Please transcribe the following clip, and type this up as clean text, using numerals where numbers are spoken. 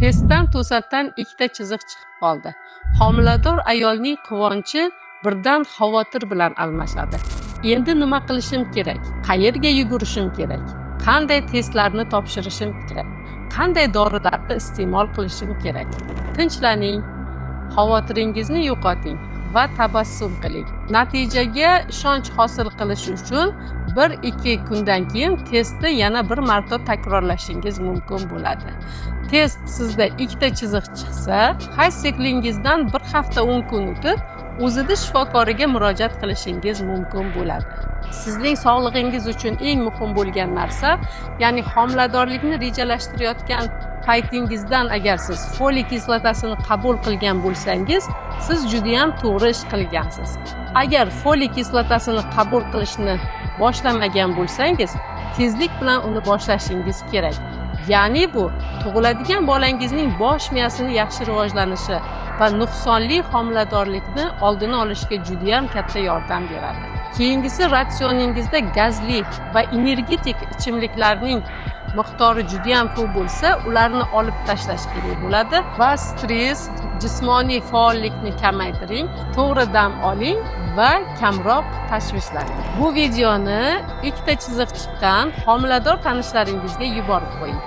Testdan to'satdan ikkita chiziq chiqib qoldi. Homilador ayolning quvonchi birdan xavotir bilan almashadi. Endi nima qilishim kerak? Qayerga yugurishim kerak? Qanday testlarni topshirishim kerak? Qanday dorilarni iste'mol qilishim kerak? Tinchlaning, xavotiringizni yo'qoting va tabassum qiling. Natijaga ishonch hosil qilish uchun 1-2 kundan keyin testni yana bir marta takrorlashingiz mumkin bo'ladi. Test sizda ikkita chiziq chiqsa, qaysi siklingizdan bir hafta 10 kun o'tib, o'zida shifokoriga murojaat qilishingiz mumkin bo'ladi. Sizning sog'lig'ingiz uchun eng muhim bo'lgan narsa, ya'ni homiladorlikni rejalashtirayotgan paytingizdan agar siz foliy kislotasini qabul qilgan bo'lsangiz, siz juda ham to'g'ri ish qilgansiz. Agar foliy kislotasini qabul qilishni boshlamagan bo'lsangiz, tezlik bilan uni boshlashingiz kerak. Ya'ni bu tug'iladigan bolangizning bosh miyasining yaxshi rivojlanishi va nuqsonli homiladorlikni oldini olishga juda ham katta yordam beradi. Keyingisi, ratsioningizda gazli va energetik ichimliklarning miqdori juda ham ko'p bo'lsa, ularni olib tashlash kerak bo'ladi va stress, jismoniy faollikni kamaytiring, to'g'ri dam oling va kamroq tashvishlaning. Bu videoni ikkita chiziq chiqqan homilador tanishlaringizga yuborib qo'ying.